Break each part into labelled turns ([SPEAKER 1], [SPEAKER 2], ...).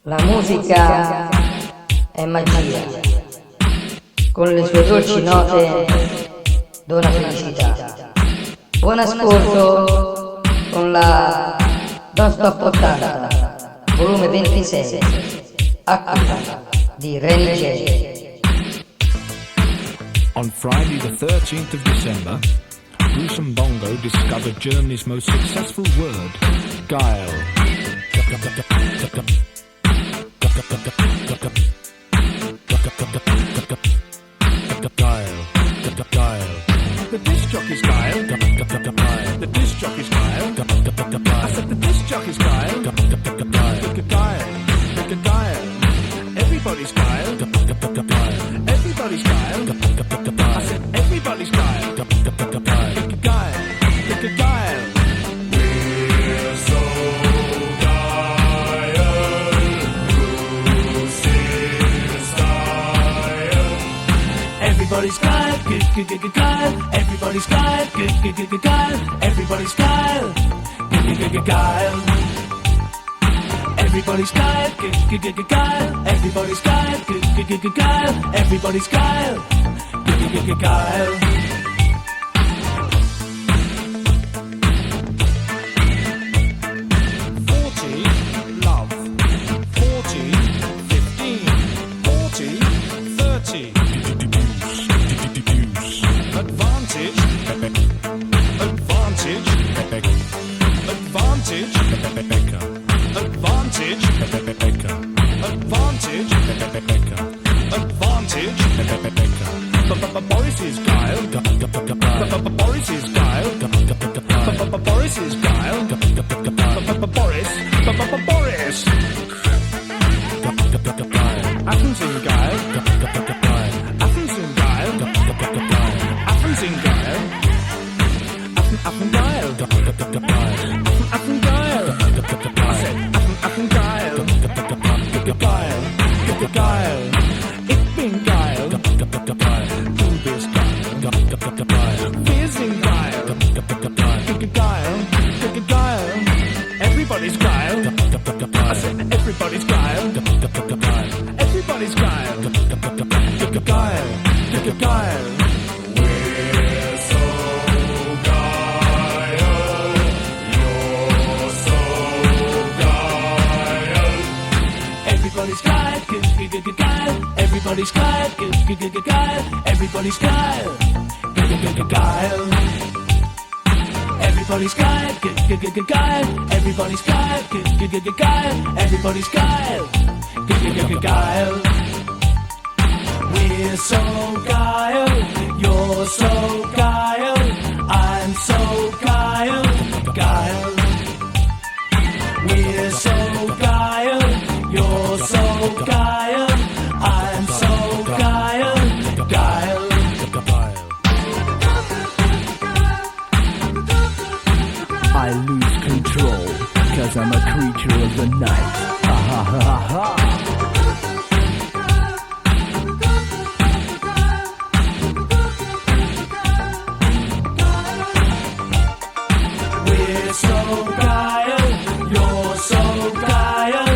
[SPEAKER 1] La musica è magia, con le sue dolci note dona felicità. Buon ascolto con la Don't Stop 80, volume 26, a cura di Renny J.
[SPEAKER 2] On Friday the 13th of December, Bruce and Bongo discovered Germany's most successful word, geil. The disc jockey's geil. The disc jockey's geil. I said the disc jockey's geil. Geil. Everybody's geil. Everybody's geil. I said everybody's geil. Geil. We're so everybody's geil, geil. Everybody's geil, geil. Everybody's geil, geil. Everybody's geil, geil. Everybody's geil, geil. Everybody's geil, geil. 40, love. 40, 15. 40, 30. Advantage, advantage, advantage, advantage, advantage, advantage. Boris is guile. Boris is guile. Boris is guile. Boris. Athens in guile. Athens in guile. Athens in guile. Athens guile. Athens guile. I said Athens guile. Guile. Ich bin geil. Du bist geil. Wir sind geil. Geil. Everybody's geil. I said everybody's geil. Everybody's geil. Geil. We're so geil. You're so geil. Everybody's geil. Everybody's geil. Everybody's geil. Geil. Everybody's geil. Everybody's geil. Everybody's geil. Geil. We're so geil. You're so geil. I'm so geil. Geil. We're so geil. You're so geil. I'm so geil. Geil.
[SPEAKER 3] I lose control, cause I'm a creature of the night. Ha ha ha ha.
[SPEAKER 1] We're so geil, you're so geil,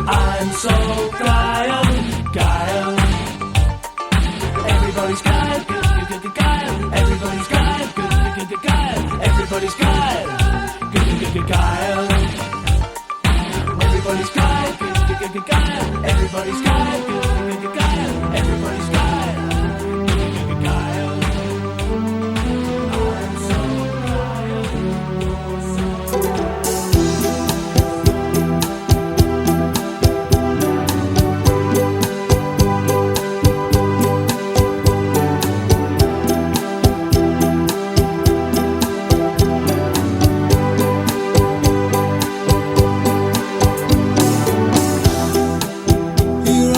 [SPEAKER 1] I'm so geil, geil. Everybody's geil, geil. Everybody's geil, geil. Everybody's geil, geil. Everybody's geil, geil. Everybody's geil, geil. Everybody's geil, geil. I'm so geil, you're so
[SPEAKER 4] You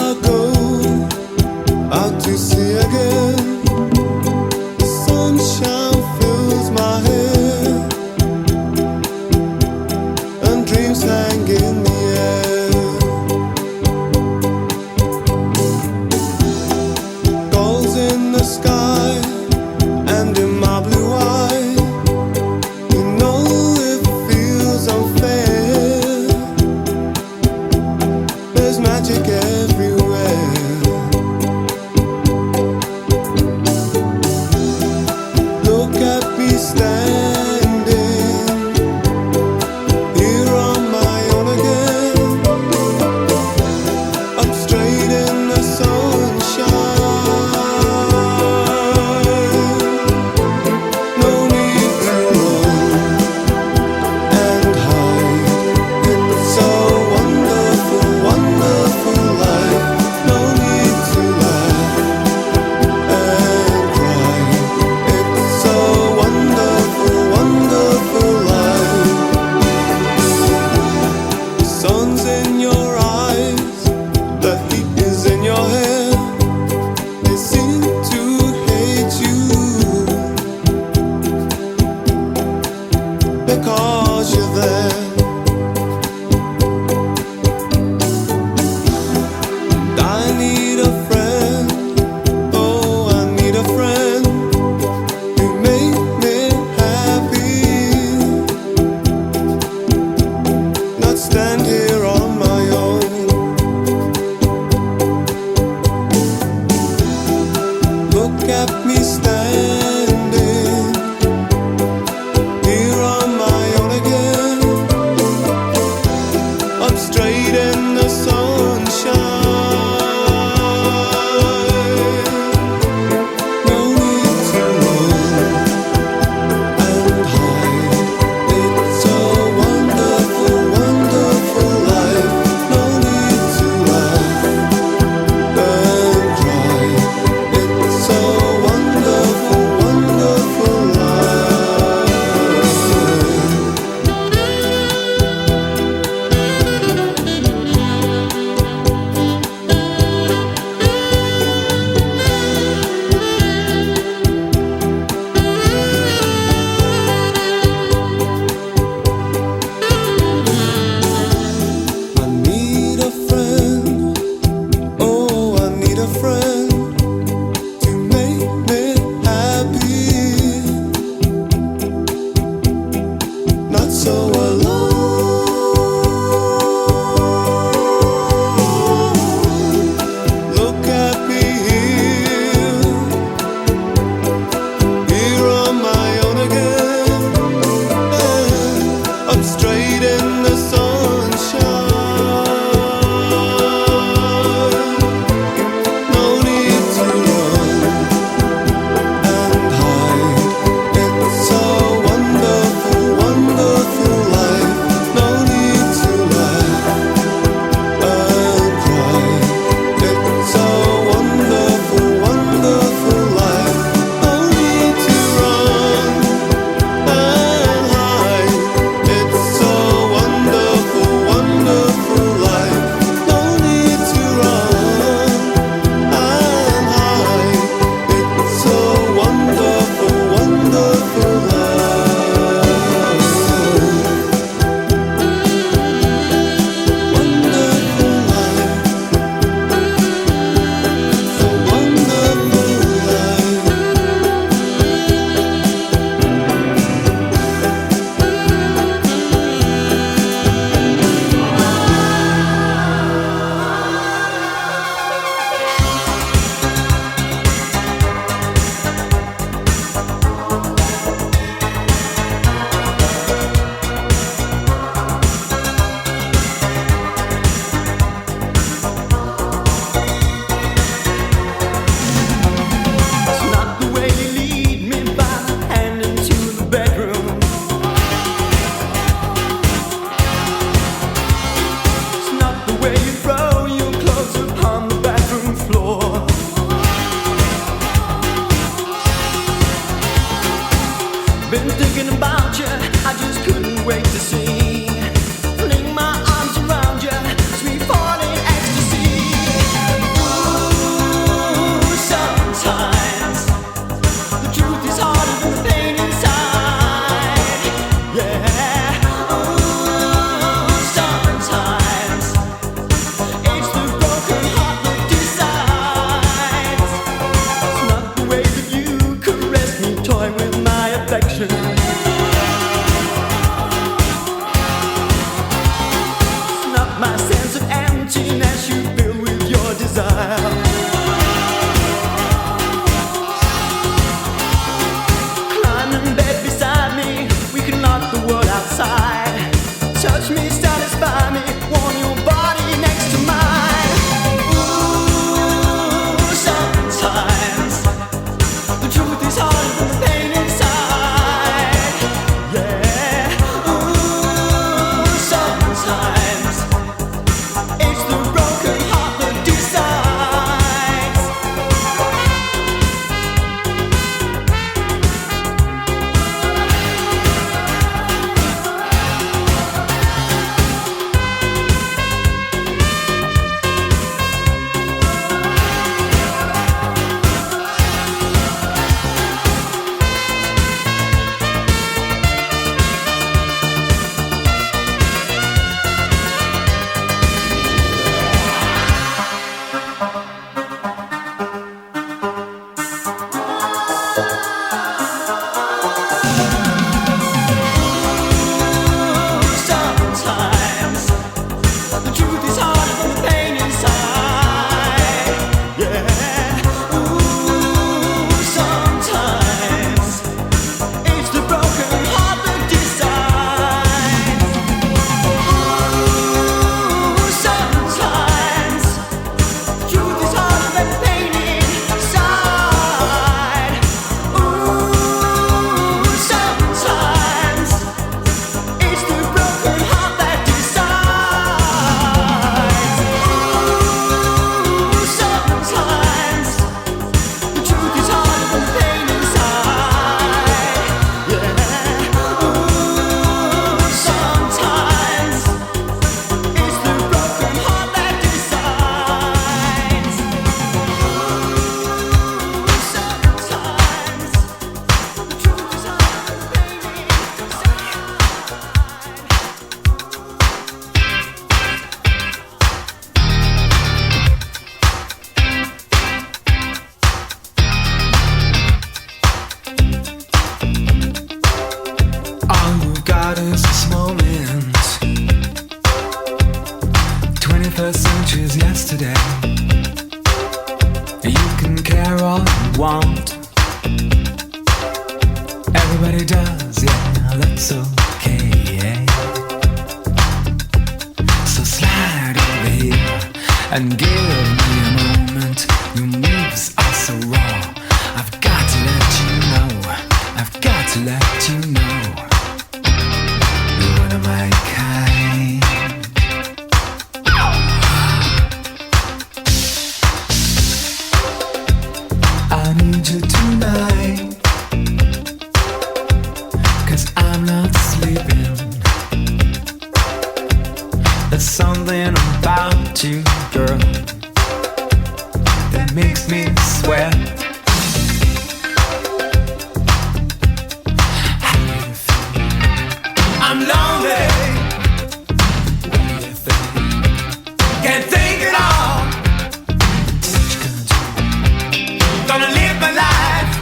[SPEAKER 4] so alone. Look at me here on my own again. I'm straight in the sunshine. No need to run and hide. It's a wonderful, wonderful life. No need to laugh and cry. It's a wonderful, wonderful life. No need to run and hide. It's a wonderful, wonderful life. No need to run and hide. It's a wonderful, wonderful life. Wonderful life. It's a wonderful life.
[SPEAKER 5] It's not the way you lead me by the hand into the bedroom. It's not the way you throw your clothes upon the bathroom floor. Been thinking about you, I just couldn't wait to see. Fling my arms around you, sweet falling ecstasy. Ooh, sometimes the truth is harder than the pain inside. Yeah. Ooh, sometimes it's the broken heart that decides. It's not the way that you caress me, toy with my affection. It's not my sense of emptiness you fill with your desire. Climb in bed beside me, we can lock the world outside. Touch me, satisfy me, warm your body next to mine. Ooh, sometimes the truth is harder than the pain inside. Yeah. Ooh, sometimes it's the broken heart that decides.
[SPEAKER 6] moment. 21st century's yesterday. You can care all you want. Everybody does, yeah, that's okay. So slide over here and give me a moment. Your moves are so raw. I've got to let you know. I've got to let you know. You're one of my kind. I need you tonight, 'cause I'm not sleeping. There's something about you, girl, that makes me sweat. How do you feel? I'm lonely. What do you think? Can't think at all. What you gonna do? Gonna live my life.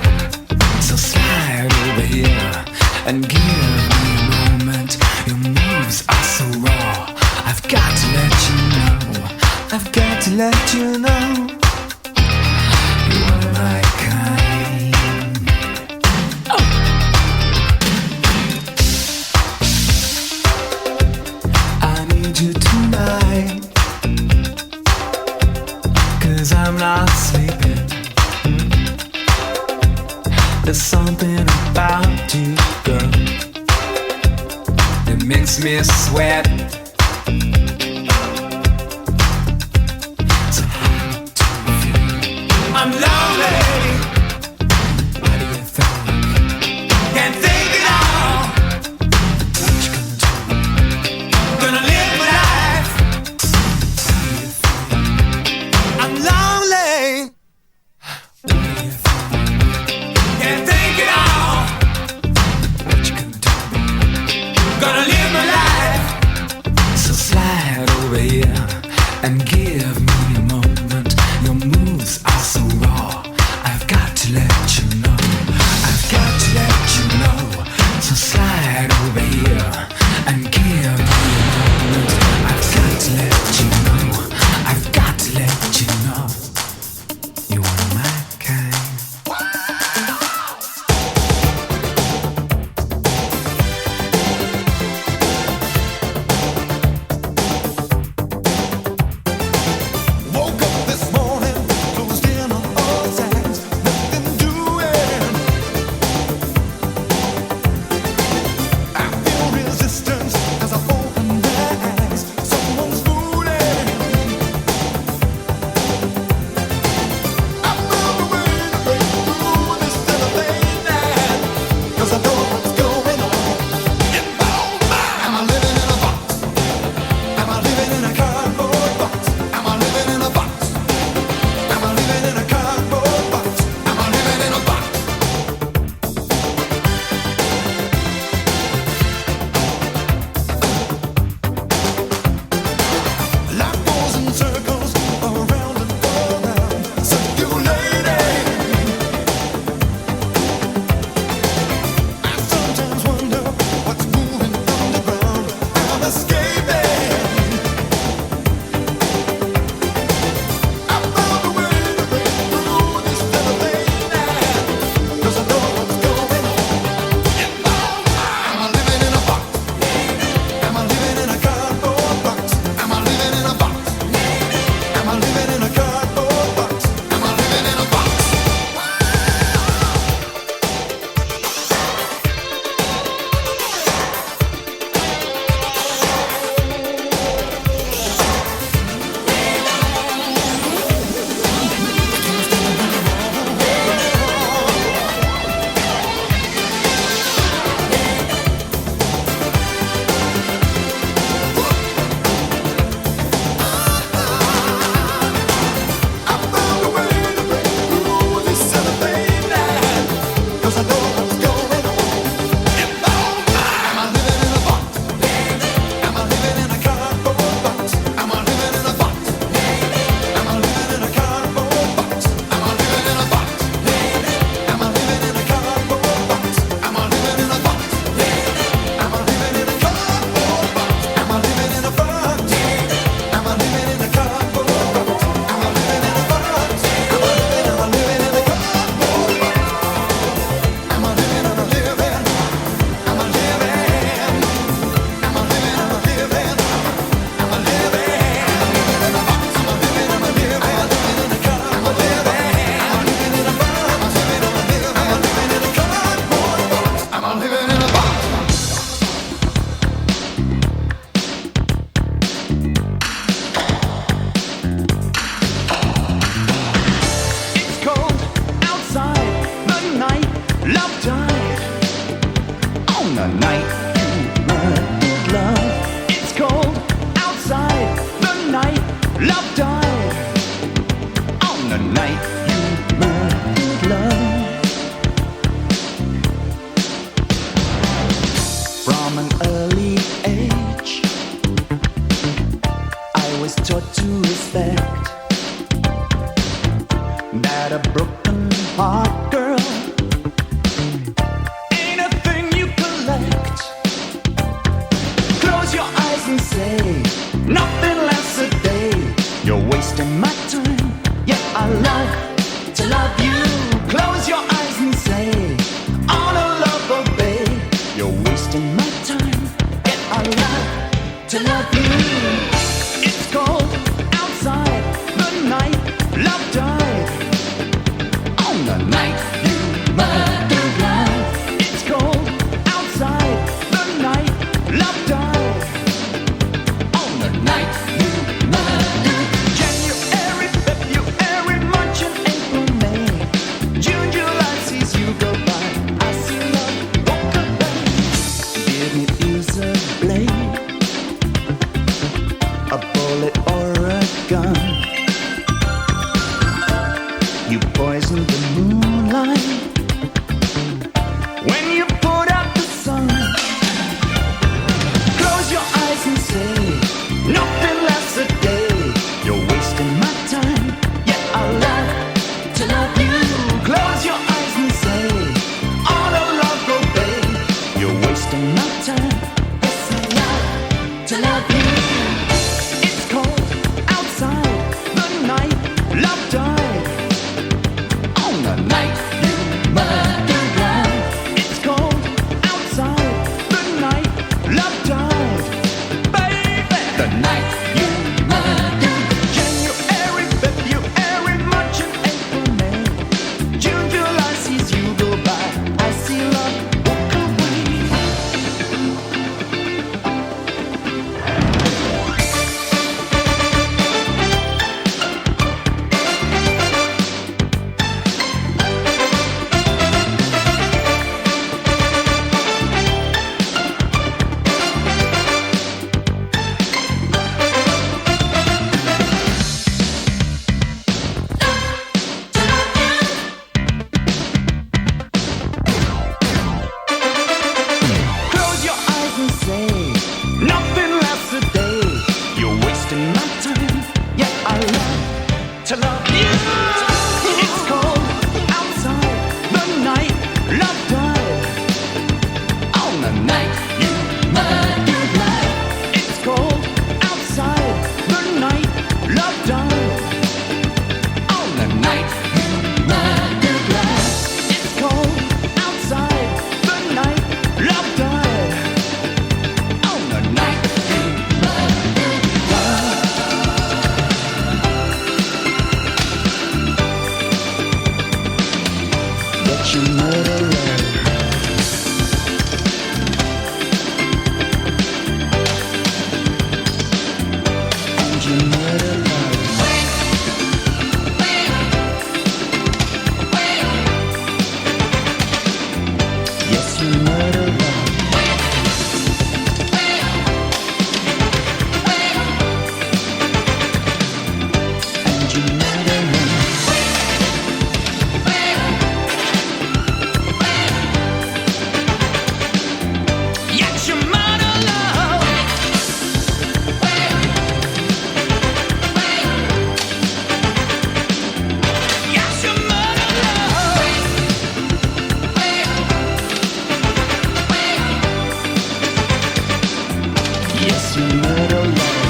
[SPEAKER 6] So slide over here and give me a moment. Your moves are so raw. I've got to let you know. I've got to let you know. You're one of my kind. Oh. I need you tonight, 'cause I'm not sleeping. There's something about you, girl, that makes me sweat. So how do you feel? I'm lonely. What do you think? Can't think at all. What you gonna do? Gonna live my life. How do you feel? I'm lonely. What do you think? Can't think at all. What you gonna do? Gonna live my life. So slide over here and give me a moment. Your moves are so raw. I've got to let you know. I've got to let you know. So slide over here and give me a moment. I've got to let you know. I've got to let you know. You're one of my kind.
[SPEAKER 4] Woke up this morning, closed in on all sides, nothing doing. I feel resistance as I open my eyes. Someone's fooling.
[SPEAKER 5] to love you. It's cold outside the night love died. On the night you murdered love. It's cold outside the night love died. On the night you murdered. January, February, March and April, May, June, July sees you go by. I see love walk away. Did it use a blade, a bullet or a gun? You poisoned the moonlight when you put out the sun. Close your eyes and say nothing lasts a day. You're wasting my time, yet I love to love you. Close your eyes and say all of love obey. You're wasting my time, yes I love to love you. It's cold outside the night love died. On the night you murdered love. It's cold outside the night love died. Baby, the night you murdered. January, February, March and April, May, June, July sees you go by. I see love walk away. Close your eyes and say nothing lasts a day. You're wasting my time, yet I love to love you. It's cold outside the night love died. On the night you murdered love. It's cold outside the night love died. On the night you murdered love. It's cold outside the night love died. On the night you murdered love. That you murder love. And you murder love. Yes, you murder love. And you murder love. Yes, you murder love. Yes, you murder love. Yes, you murder love.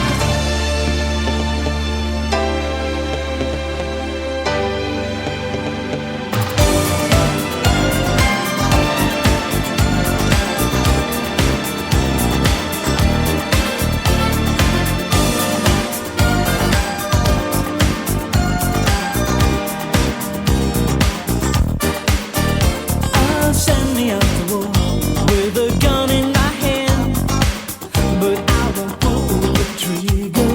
[SPEAKER 5] I'll send me out to war with a gun in my hand, but I won't pull the trigger.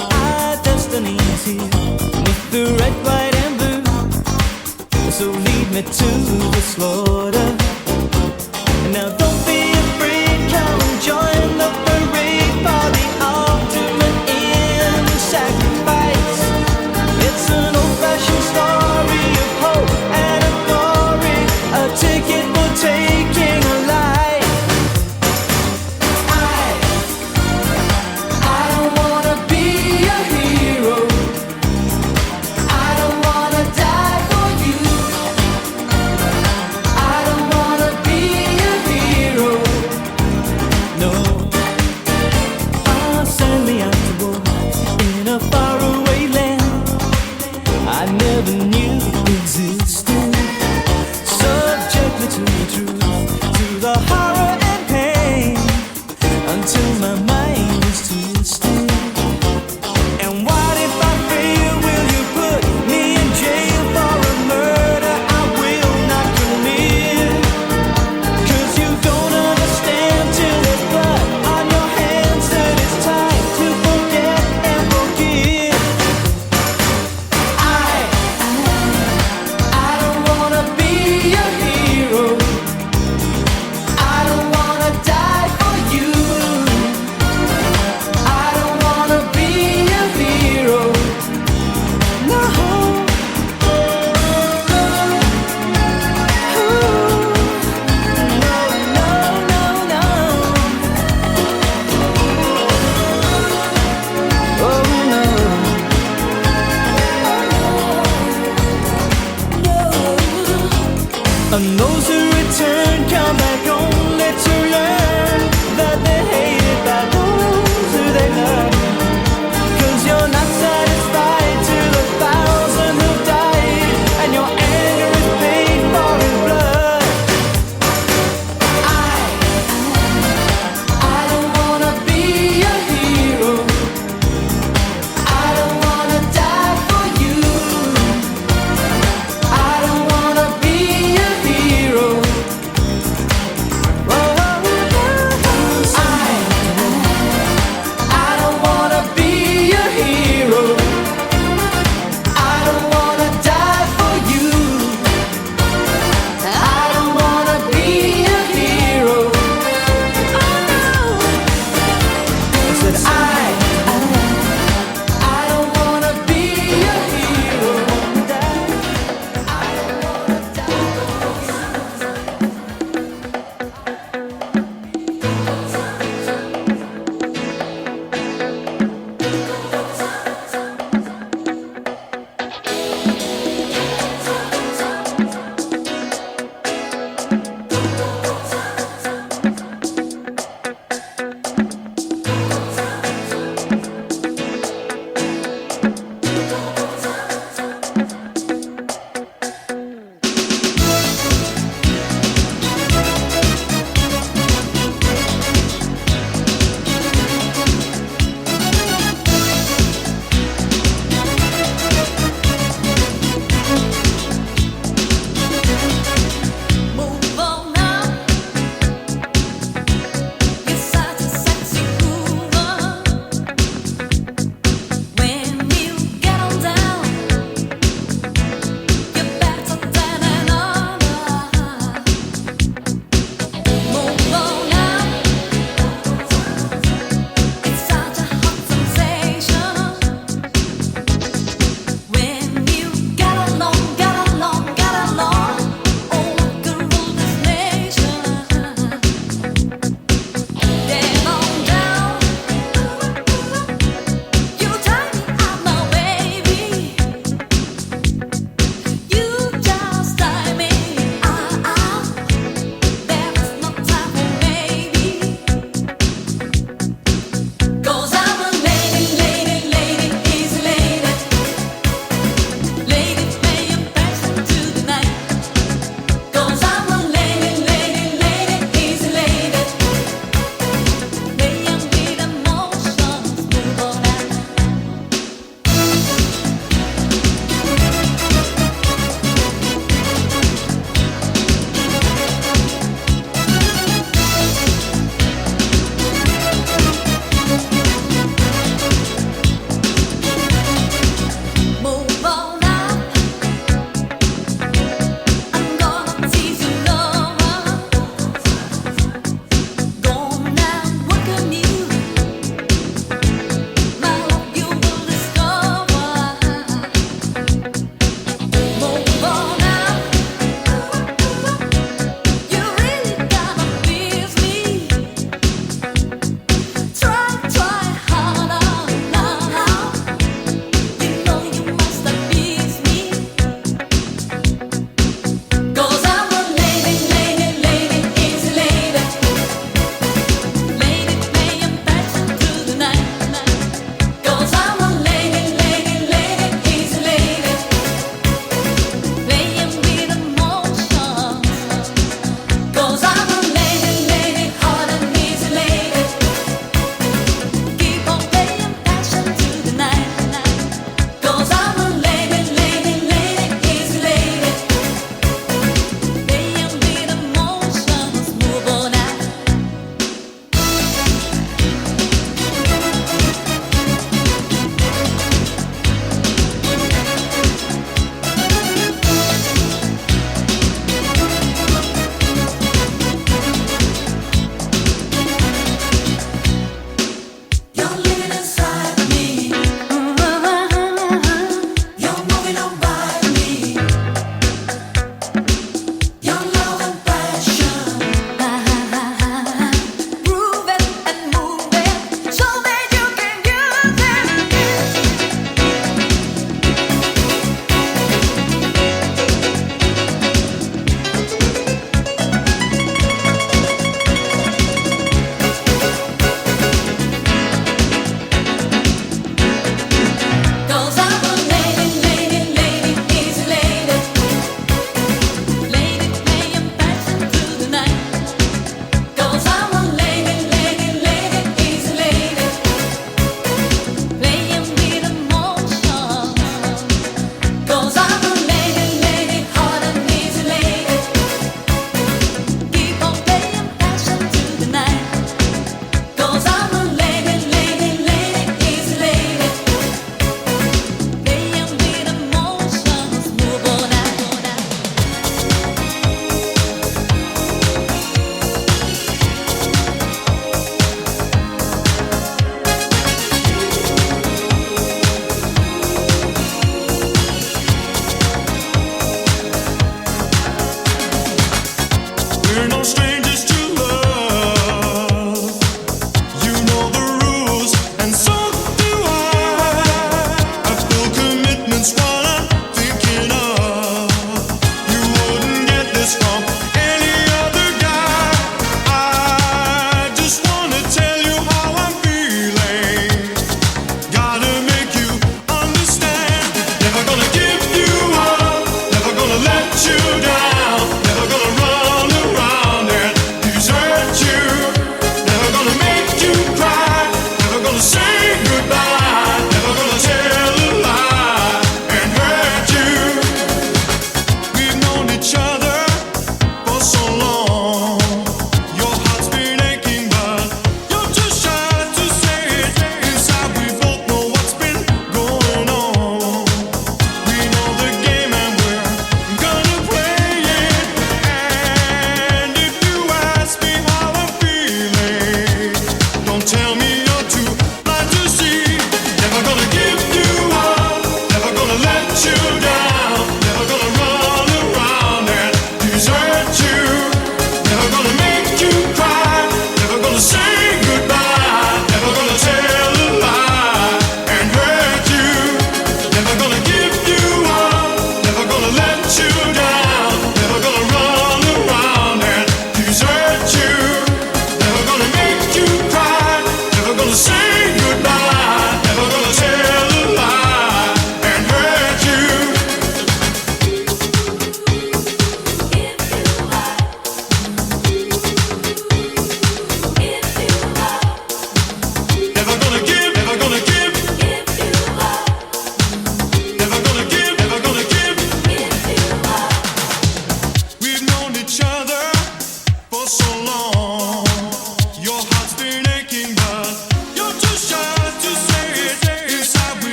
[SPEAKER 5] Our destiny's here with the red, white, and blue. So lead me to the slaughter. Now don't be afraid, come and join the parade for the ultimate in sacrifice. It's an old-fashioned story of hope and of glory, a ticket for taking a life. I don't wanna be a hero. I don't wanna die for you.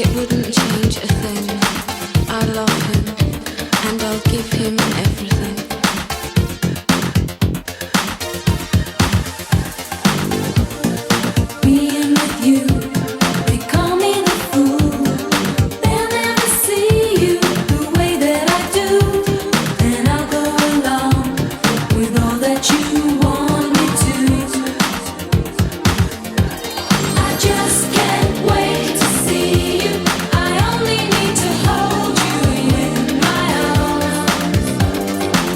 [SPEAKER 7] It wouldn't change a thing. I love him, and I'll give him everything. Being with you, they call me the fool. They'll never see you the way that I do, and I'll go along with all that you want me to. I just can't wait to see you. I only need to hold you in my arms.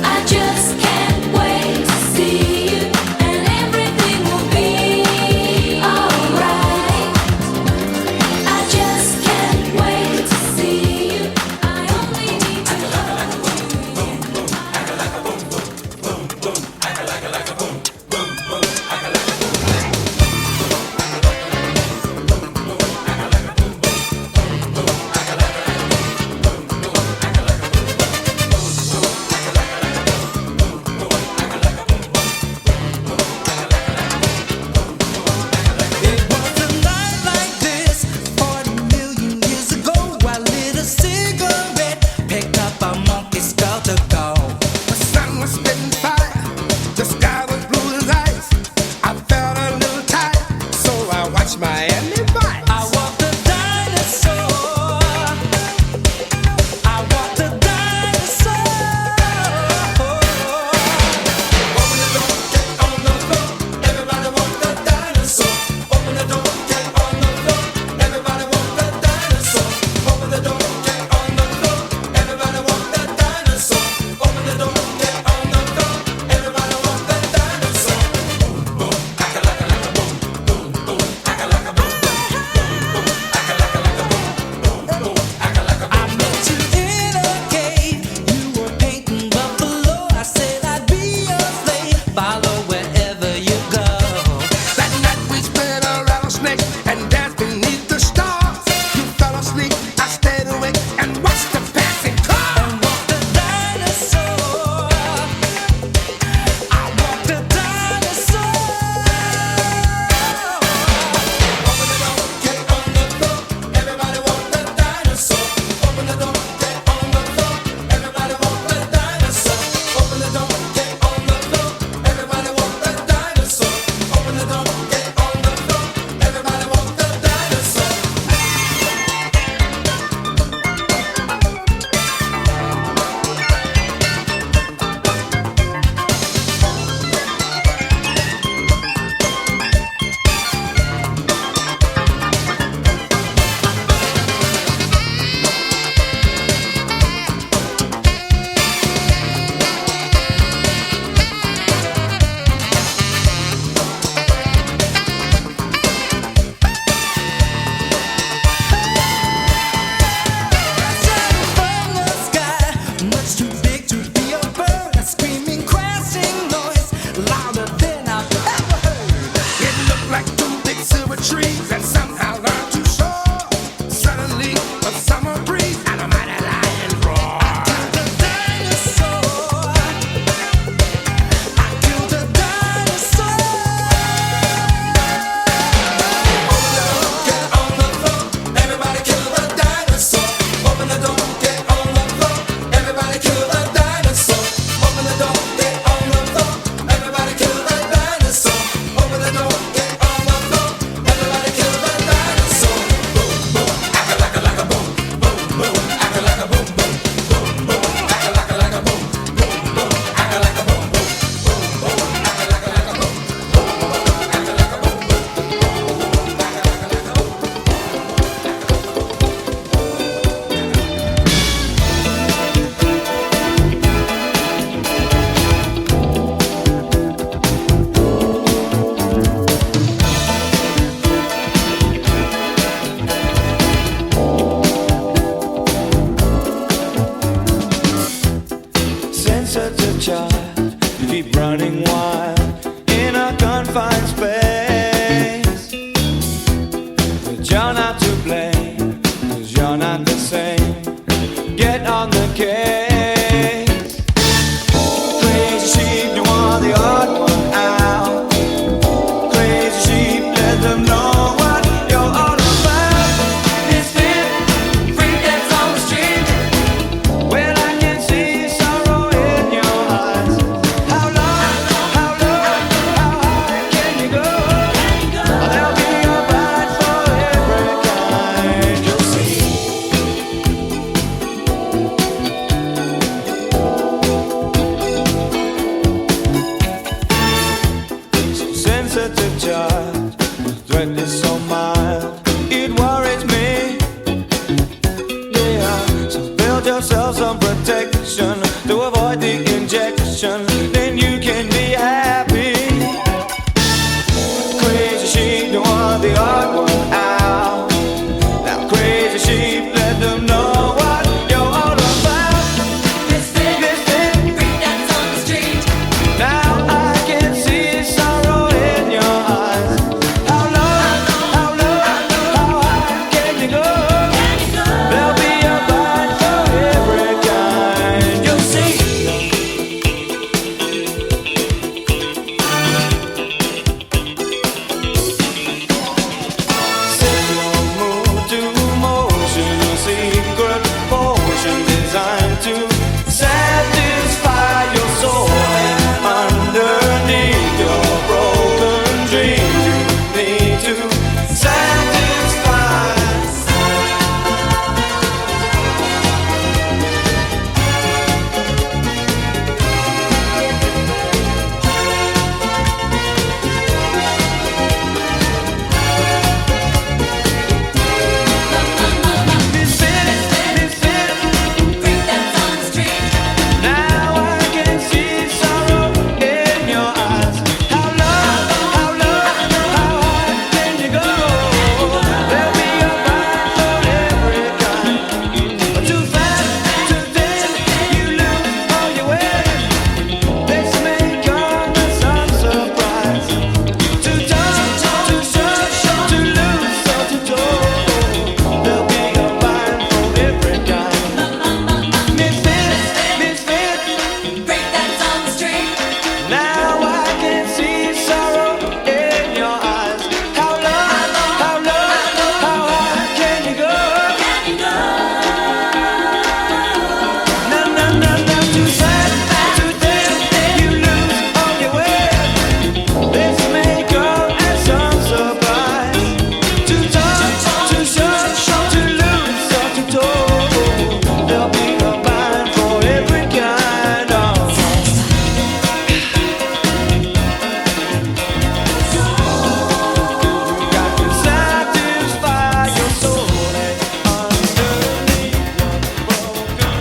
[SPEAKER 7] I just can't wait to see you, and everything will be alright. I just can't wait to see you. I only need to hold you in my
[SPEAKER 5] It was a night like this 40 million years ago. I lit a cigarette, picked up a monkey skull to go.
[SPEAKER 6] The sun was spitting fire, the sky was blue as ice. I felt a little tired, so I watched Miami Vice.
[SPEAKER 5] I walked a dinosaur. I walked a dinosaur.
[SPEAKER 6] Open the door, get on the floor. Everybody want the dinosaur. Open the door, get on the floor. Everybody want the dinosaur. Open the door, get on the floor. Everybody want the dinosaur. Open the door, get on the floor. Everybody want the dinosaur. Boom boom, aka laka laka boom, boom boom, aka laka boom, boom boom, aka laka laka boom, boom boom, aka laka
[SPEAKER 5] I
[SPEAKER 6] boom.
[SPEAKER 5] met you in a cave. You were painting buffalo. I said I'd be your slave. Follow wherever you go.
[SPEAKER 6] That night we spent a rattlesnake and danced beneath the stars. You fell asleep, I stayed awake and watched the passing cars.
[SPEAKER 5] Walked a dinosaur. I walked a dinosaur.
[SPEAKER 6] Open the door, get on the floor. Everybody want the dinosaur. Open the door, get on the floor. Everybody want the dinosaur. Open the door, get on the floor. Everybody want the dinosaur. Open the door, get on the floor. Everybody want the dinosaur.
[SPEAKER 5] From the sky, much too big to be a bird. A screaming, crashing noise, louder than I've ever heard.
[SPEAKER 6] It looked like two big silver trees that somehow learned to soar. Suddenly, a summer breeze and a mighty lion roar.
[SPEAKER 5] The dinosaur. I killed a dinosaur.
[SPEAKER 6] Get on the floor, everybody kill the dinosaur. Open the door, get on the floor, everybody kill the dinosaur. Open the door, get on the floor, everybody kill the dinosaur. Open the door, get on the floor, everybody kill the dinosaur. Boom boom, aka laka laka boom, boom boom, aka laka boom boom, boom boom, aka laka laka boom, boom boom, aka laka boom boom, boom boom, aka laka laka boom, boom boom, aka laka boom boom, boom boom, aka laka laka boom.
[SPEAKER 8] Since such a child, keep running wild in a confined space. But you're not to blame, 'cause you're not the same. Get on the case. Crazy sheep, you are the odd one out. Crazy sheep, let them know what you're all about. It's fit sweat is so mild, it worries me. Yeah, so build yourself some protection to avoid the injection, then you can be happy. Crazy sheep don't want the odd one out. Now crazy sheep, let them know what you're all about.
[SPEAKER 7] Misfit,
[SPEAKER 8] Misfit,
[SPEAKER 7] freak dance on the street.
[SPEAKER 8] now I can see sorrow in your eyes. How low, how low, how high can you go?
[SPEAKER 7] Can you go?
[SPEAKER 8] There'll be a bite for every kind. You'll see. Set your mood to motion, a secret potion designed to satisfy your soul. And underneath your broken dreams, you need to satisfy.
[SPEAKER 7] Freak dance on the street.
[SPEAKER 8] Now I can see sorrow in your eyes. How low, how high can you go? There'll be a ride for every kind. Too fast, too thin, you lose all your way. Let's make all the sun surprise. Too tough, too short, too loose or too tall. There'll be a ride for every kind. Misfit, misfit.
[SPEAKER 7] Freak dance on the street.
[SPEAKER 8] Now I can see sorrow in your eyes. How low, how high can you go?
[SPEAKER 7] Can you go?
[SPEAKER 8] No, no, no, no, too fast, too thin, you lose all your way. Let's make all and some surprise. Too tough, too short, too loose or too tall. There'll be a ride for every kind of. Got to satisfy your soul and underneath your broken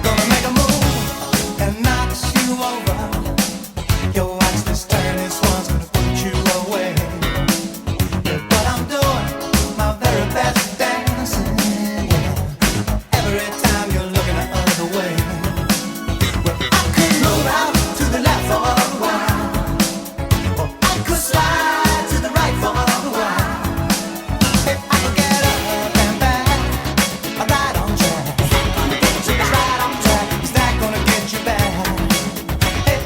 [SPEAKER 4] Gonna make a move and knock you over. Yo, watch this turn, this one's gonna put you away. But I'm doing my very best dancing, yeah. Every time you're looking the other way. Well, I could move out to the left for a while, or I could slide to the right for a while. If I could get up and back, right on track. Right on track, is that gonna get you back? Hey,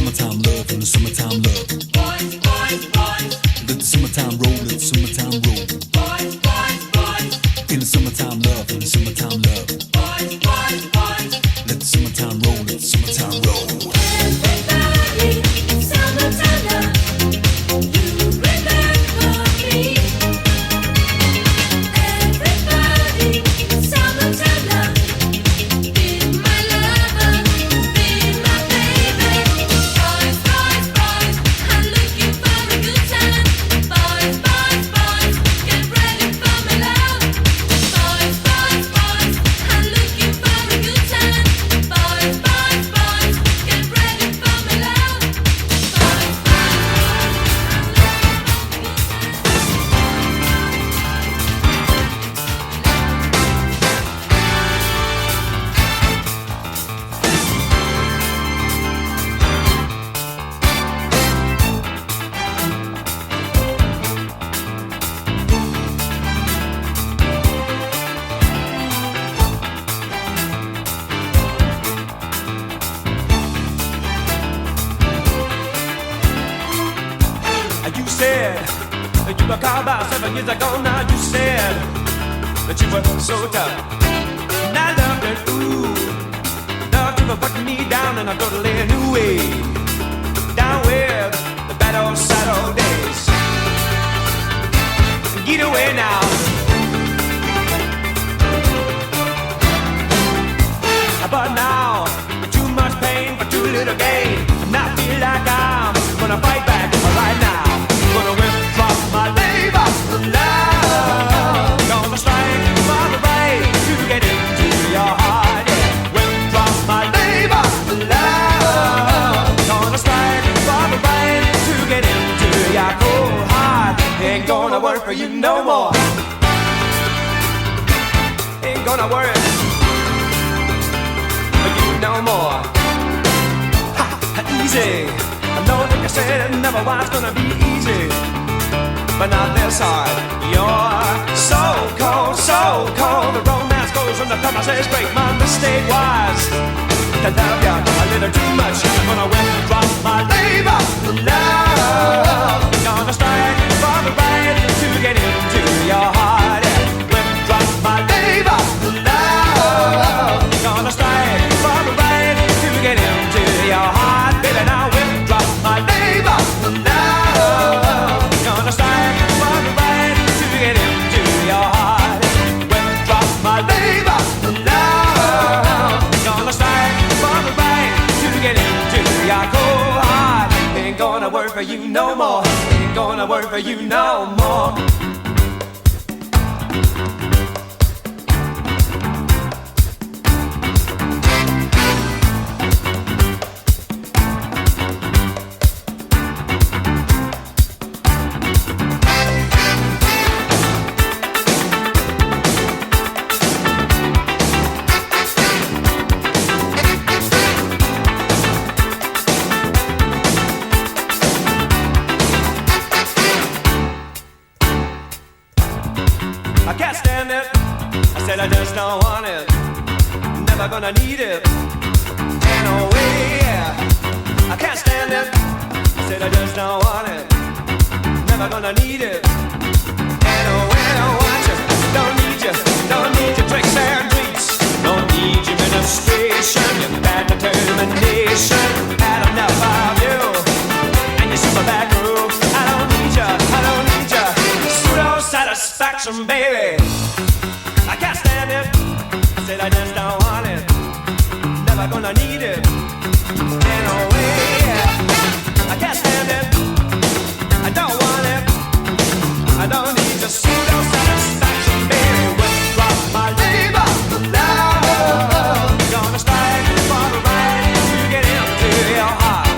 [SPEAKER 2] summertime love, in the summertime love.
[SPEAKER 7] Boys, boys, boys.
[SPEAKER 2] Let the summertime roll, let the summertime roll.
[SPEAKER 7] Boys, boys, boys.
[SPEAKER 2] In the summertime love, in the summertime love.
[SPEAKER 7] Boys, boys, boys.
[SPEAKER 2] Let the summertime roll, let the summertime roll.
[SPEAKER 7] Everybody, summertime love. You remember me. Everybody, summertime love. Be my lover, be my baby. Boys, boys, boys, I'm looking for a good time. Boys, boys, boys, get ready for my love. Boys, boys, boys, I'm looking for a good time. Boys, boys, boys, get ready for my love. Boys, boys,
[SPEAKER 8] You said that you were called about 7 years ago. Now you said that you were so tough. And I loved it, ooh. Loved you for putting me down in a totally new way. Down with the bad old sad old days. Get away now. But now, too much pain for too little gain. And I feel like I'm gonna fight back right now. Gonna withdraw my labor love. Gonna strike for the right to get into your heart. Yeah. Withdraw my labor love. Gonna strike for the right to get into your cold heart. Ain't gonna work for you no more. Ain't gonna work for you no more. Ha, easy. I know like I said it never was gonna be easy, but not this hard. You're so cold. The romance goes when the promises break. My mistake was to love you a little too much. I'm gonna withdraw my labor love. Gonna strike for the right to get into your heart. Withdraw my labor love. Gonna strike for the right to get into your heart, baby. Now withdraw my labor love. Gonna strike for the right to get into your heart. Withdraw my labor love. Gonna strike for the right to get into your cold heart. Ain't gonna work for you no more. Ain't gonna work for you no more. I can't stand it. I said I just don't want it. Never gonna need it. Anyway, I can't stand it. I said I just don't want it. Never gonna need it. Anyway, I don't want you. Don't need you. Don't need your tricks and treats. Don't need your ministration. Your bad determination. Had enough of you and your super back room. I don't need you. I don't need you. Pseudo satisfaction, baby. I can't stand it. I said I just don't want it. Never gonna need it. Anyway, I can't stand it. I don't want it. I don't need your pseudo satisfaction, baby. Withdraw my labor love. Gonna strike for the right to get into your heart.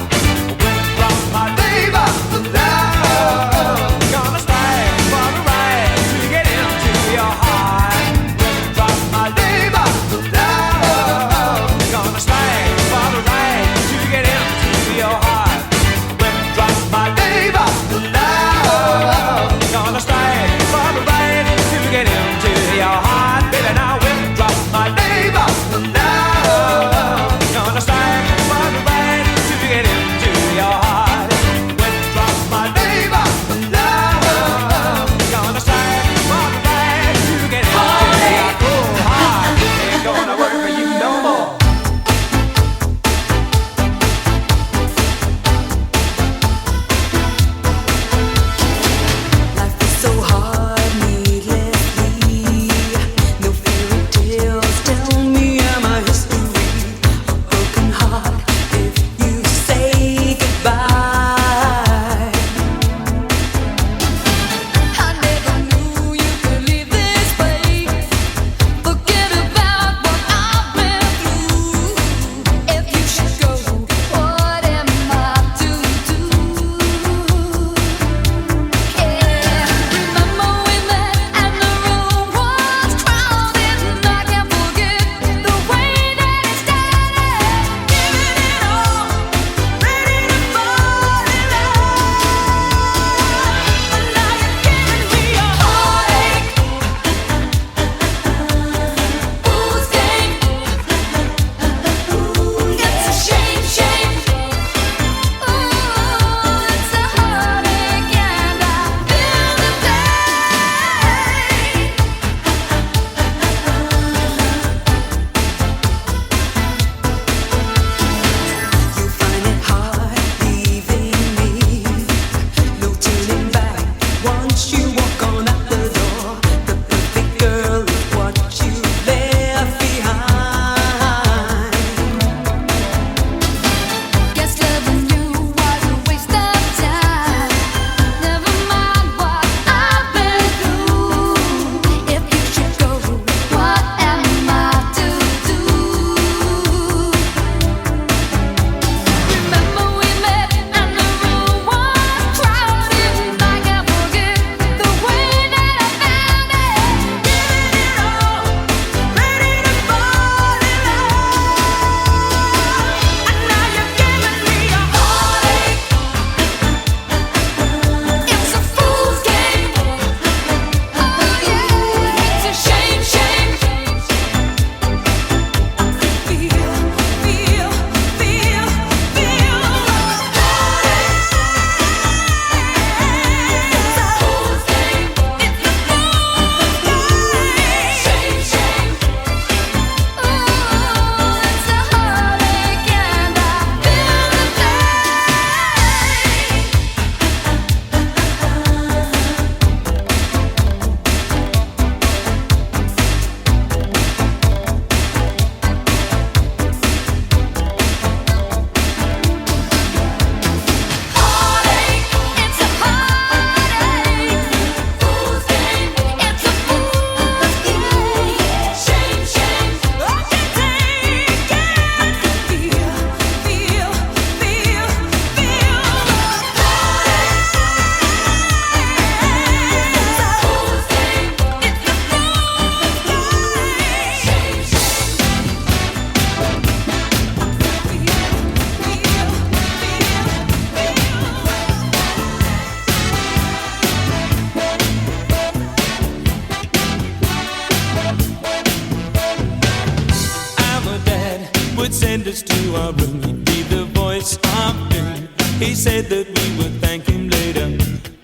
[SPEAKER 8] He said that we would thank him later.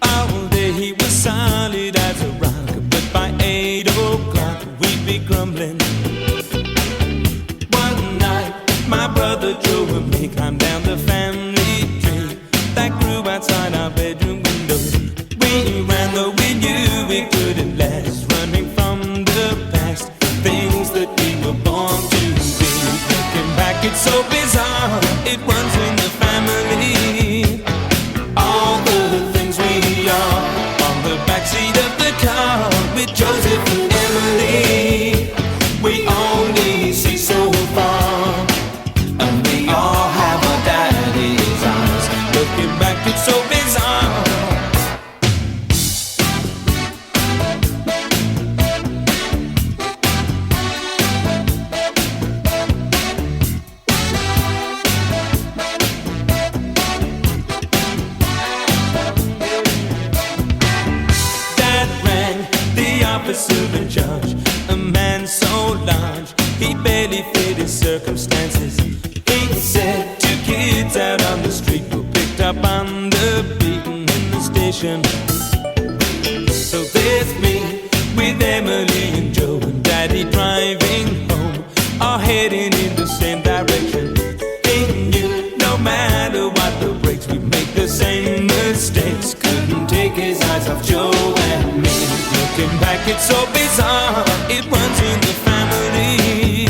[SPEAKER 8] All day he was solid as a rock, but by 8 o'clock we'd be grumbling. One night my brother Joe and me climbed down the family tree that grew outside our bedroom window. We ran though we knew we couldn't last, running from the past, things that we were born to be. Looking back, it's so bizarre, it runs in the family. All the things we are on the backseat of the car with Joseph and Emily. We only see so far, and we all have our daddy's eyes. Looking back, it's so bizarre. Officer in charge, a man so large he barely fit his circumstances. He said 2 kids out on the street were picked up on the beat in the station. So there's me with Emily and Joe and Daddy driving home, all heading in the same direction. He knew no matter what the brakes, we'd make the same mistakes. Couldn't take his eyes off Joe and me. Looking back, it's so bizarre, it runs in the family.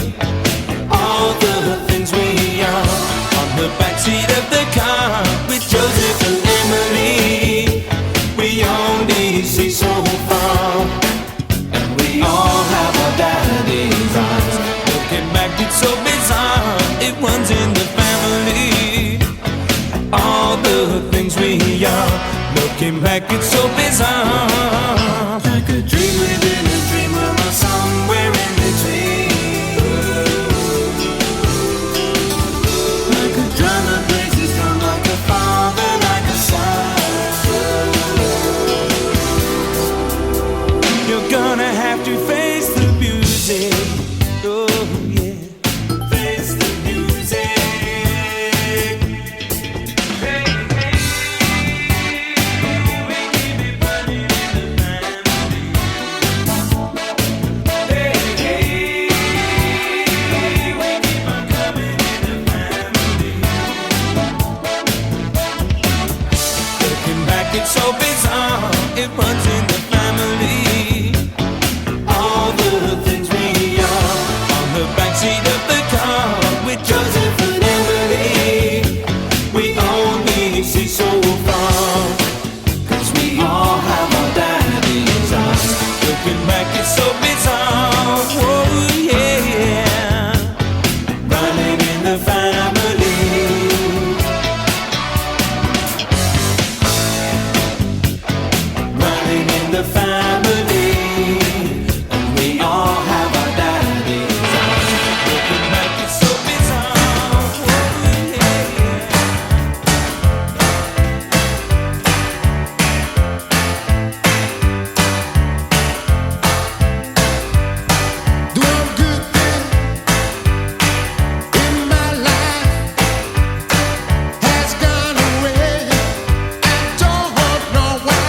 [SPEAKER 8] All the things we are on the backseat of the car with Joseph and Emily. We only see so far, and we all have our daddy's eyes. Looking back, it's so bizarre, it runs in the family. All the things we are, looking back, it's so bizarre. Like a dream within a dream, or somewhere in between. Like a drum that plays its drum, like a father, like a son. You're gonna have to face the music. Oh yeah, face the music. It's so bizarre, it runs in the family. All the things we are on the backseat of the car with Joseph and Emily. We only see so far, 'cause we all have our daddy's eyes. Looking back, it's so bizarre. Oh yeah, running in the family. The family, and we all have our daddy's eyes. Looking back, it's so bizarre. Oh, yeah.
[SPEAKER 6] Doing good things in my life has gone away. I don't know why.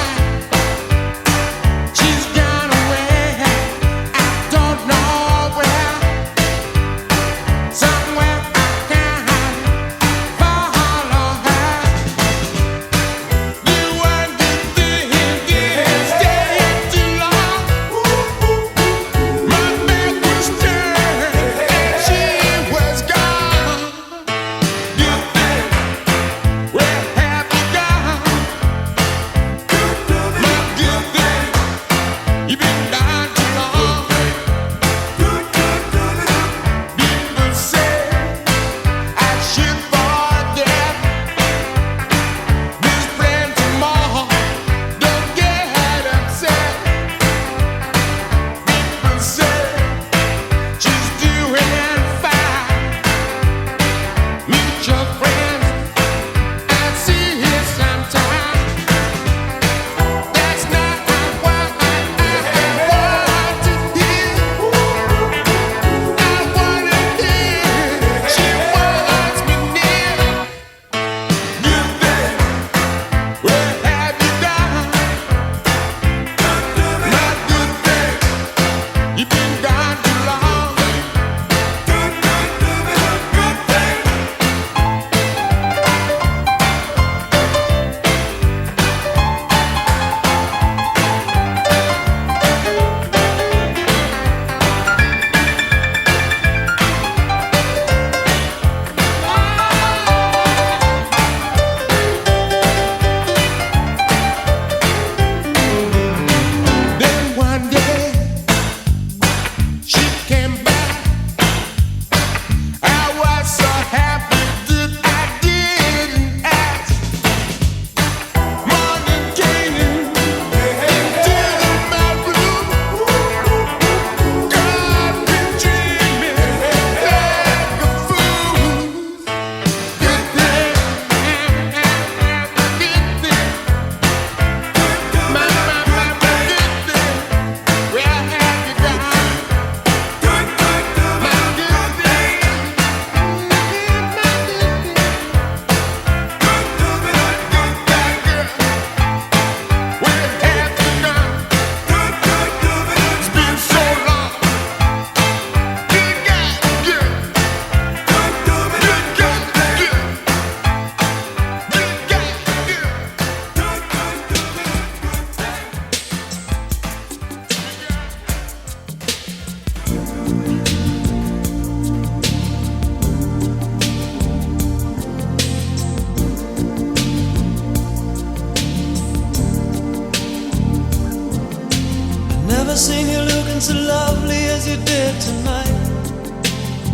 [SPEAKER 5] looking so lovely as you did tonight.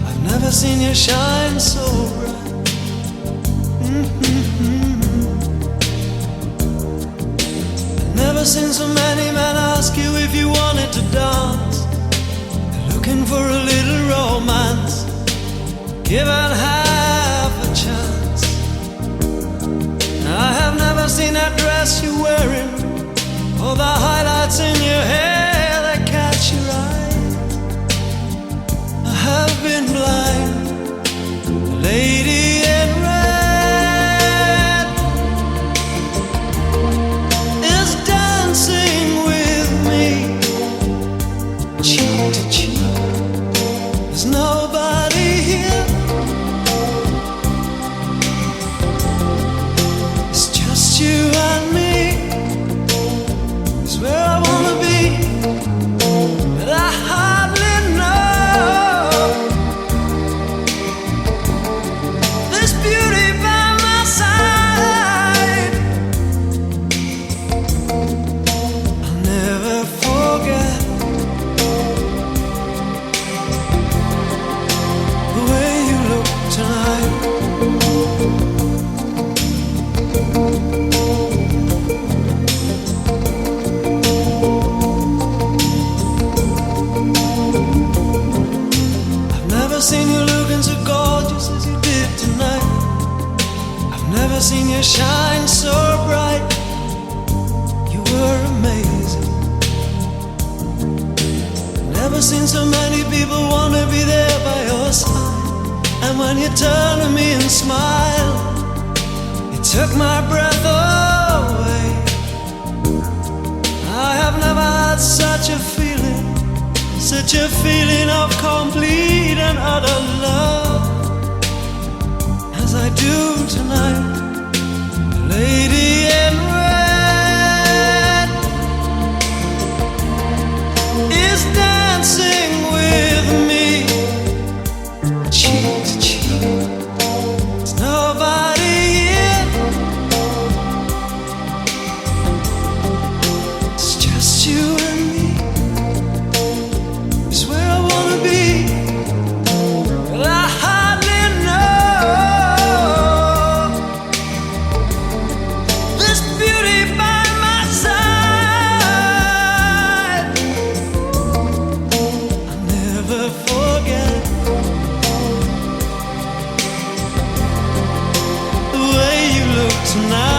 [SPEAKER 5] I've never seen you shine so bright. I've never seen so many men ask you if you wanted to dance. They're looking for a little romance, given half a chance. I have never seen that dress you're wearing, or the highlights in your hair that catch your eye. I have been blind. The lady in red is dancing with me, cheek to cheek. There's nobody here. It's just you and me. It's where I wanna be, but I hardly know this beauty by my side. I'll never forget the way you look tonight. I've never seen you looking so gorgeous as you did tonight. I've never seen you shine so bright. You were amazing. Never seen so many people wanna be there by your side. And when you turn to me and smile, it took my breath away. I have never had such a feeling, such a feeling of complete and utter love as I do tonight. The lady in red is dancing with me, cheek to cheek. There's nobody here. It's just you and me. It's where I wanna be, but I hardly know this beauty by my side. I'll never forget the way you look tonight.